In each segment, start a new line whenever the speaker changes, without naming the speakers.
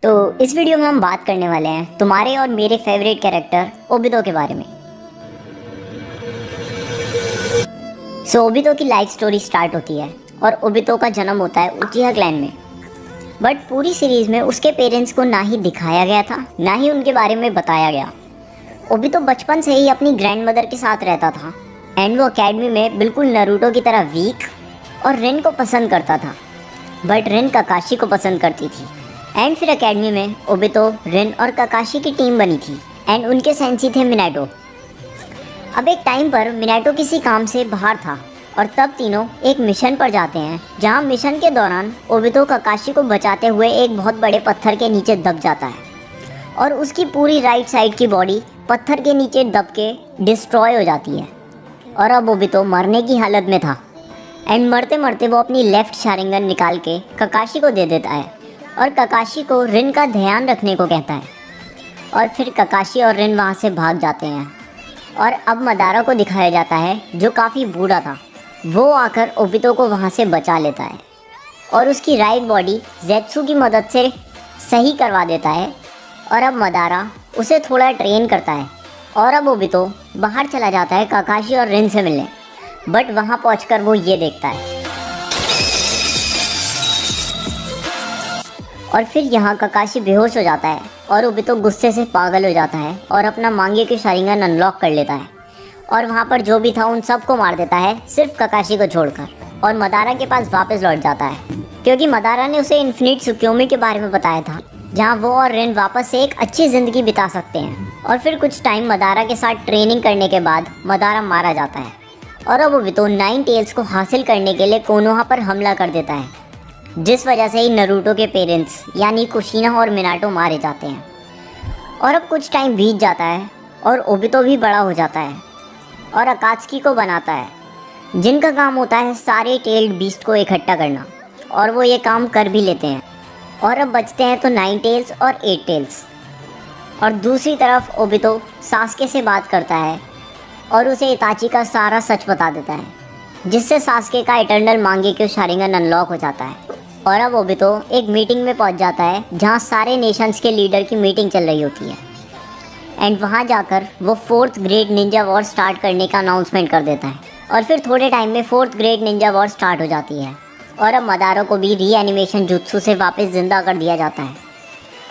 तो इस वीडियो में हम बात करने वाले हैं तुम्हारे और मेरे फेवरेट कैरेक्टर ओबितो के बारे में। ओबितो की लाइफ स्टोरी स्टार्ट होती है और ओबितो का जन्म होता है उचिहा क्लैन में। बट पूरी सीरीज में उसके पेरेंट्स को ना ही दिखाया गया था ना ही उनके बारे में बताया गया। ओबितो बचपन से ही अपनी ग्रैंड मदर के साथ रहता था एंड वो अकेडमी में बिल्कुल नारुतो की तरह वीक और रिन को पसंद करता था, बट रिन काकाशी को पसंद करती थी। एंड फिर अकेडमी में ओबितो, रिन और काकाशी की टीम बनी थी एंड उनके सेंसी थे मिनाटो। अब एक टाइम पर मिनाटो किसी काम से बाहर था और तब तीनों एक मिशन पर जाते हैं, जहां मिशन के दौरान ओबितो काकाशी को बचाते हुए एक बहुत बड़े पत्थर के नीचे दब जाता है और उसकी पूरी राइट साइड की बॉडी पत्थर के नीचे दब के डिस्ट्रॉय हो जाती है। और अब ओबितो मरने की हालत में था एंड मरते मरते वो अपनी लेफ्ट शारिंगन निकाल के काकाशी को दे देता है और काकाशी को रिन का ध्यान रखने को कहता है। और फिर काकाशी और रिन वहाँ से भाग जाते हैं और अब मदारा को दिखाया जाता है जो काफ़ी बूढ़ा था। वो आकर ओबितो को वहाँ से बचा लेता है और उसकी राइट बॉडी ज़ेत्सु की मदद से सही करवा देता है। और अब मदारा उसे थोड़ा ट्रेन करता है और अब ओबितो बाहर चला जाता है काकाशी और रिन से मिलने। बट वहाँ पहुंचकर वो ये देखता है और फिर यहाँ काकाशी बेहोश हो जाता है और ओबितो गुस्से से पागल हो जाता है और अपना मांगे की शारिंगन अनलॉक कर लेता है और वहाँ पर जो भी था उन सबको मार देता है, सिर्फ काकाशी को छोड़कर। और मदारा के पास वापस लौट जाता है क्योंकि मदारा ने उसे इन्फिनिट त्सुकियोमी के बारे में बताया था, जहाँ वो और रिन वापस से एक अच्छी ज़िंदगी बिता सकते हैं। और फिर कुछ टाइम मदारा के साथ ट्रेनिंग करने के बाद मदारा मारा जाता है और अब ओबितो 9 टेल्स को हासिल करने के लिए कोनोहा पर हमला कर देता है, जिस वजह से ही नारुतो के पेरेंट्स यानी कुशिना और मिनाटो मारे जाते हैं। और अब कुछ टाइम बीत जाता है और ओबितो भी बड़ा हो जाता है और अकात्सुकी को बनाता है, जिनका काम होता है सारे टेल्ड बीस्ट को इकट्ठा करना, और वो ये काम कर भी लेते हैं। और अब बचते हैं तो 9 टेल्स और 8 टेल्स। और दूसरी तरफ ओबितो सास्के से बात करता है और उसे इताची का सारा सच बता देता है, जिससे सास्के का इटर्नल मांगेक्यू शारिंगन अनलॉक हो जाता है। और अब ओबितो एक मीटिंग में पहुंच जाता है जहां सारे नेशंस के लीडर की मीटिंग चल रही होती है एंड वहां जाकर वो 4th great Ninja war start करने का अनाउंसमेंट कर देता है। और फिर थोड़े टाइम में 4th great Ninja war start हो जाती है और अब मदारा को भी रीएनिमेशन जुत्सु से वापस जिंदा कर दिया जाता है।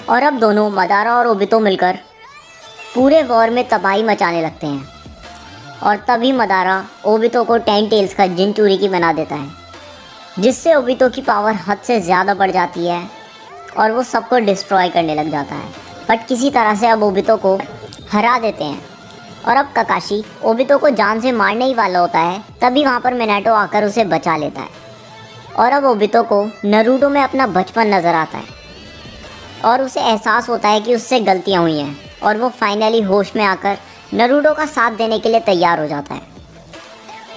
और अब दोनों मदारा और ओबितो मिलकर पूरे वॉर में तबाही मचाने लगते हैं और तभी मदारा ओबितो को 10 टेल्स का जिनचूरी बना देता है, जिससे ओबितो की पावर हद से ज़्यादा बढ़ जाती है और वो सबको डिस्ट्रॉय करने लग जाता है। बट किसी तरह से अब ओबितो को हरा देते हैं और अब काकाशी ओबितो को जान से मारने ही वाला होता है, तभी वहाँ पर मिनाटो आकर उसे बचा लेता है। और अब ओबितो को नारुतो में अपना बचपन नज़र आता है और उसे एहसास होता है कि उससे गलतियाँ हुई हैं और वो फाइनली होश में आकर नारुतो का साथ देने के लिए तैयार हो जाता है।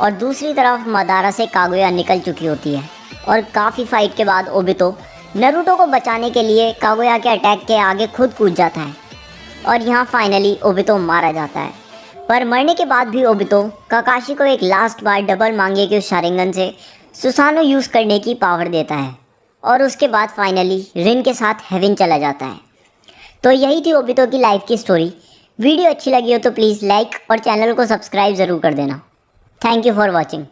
और दूसरी तरफ मदारा से कागुया निकल चुकी होती है और काफ़ी फाइट के बाद ओबितो नारुतो को बचाने के लिए कागुया के अटैक के आगे खुद कूद जाता है और यहाँ फाइनली ओबितो मारा जाता है। पर मरने के बाद भी ओबितो काकाशी को एक लास्ट बार डबल मांगेक्यू शारिंगन से सुसानो यूज़ करने की पावर देता है और उसके बाद फाइनली रिन के साथ हेवन चला जाता है। तो यही थी ओबितो की लाइफ की स्टोरी। वीडियो अच्छी लगी हो तो प्लीज़ लाइक और चैनल को सब्सक्राइब ज़रूर कर देना। Thank you for watching.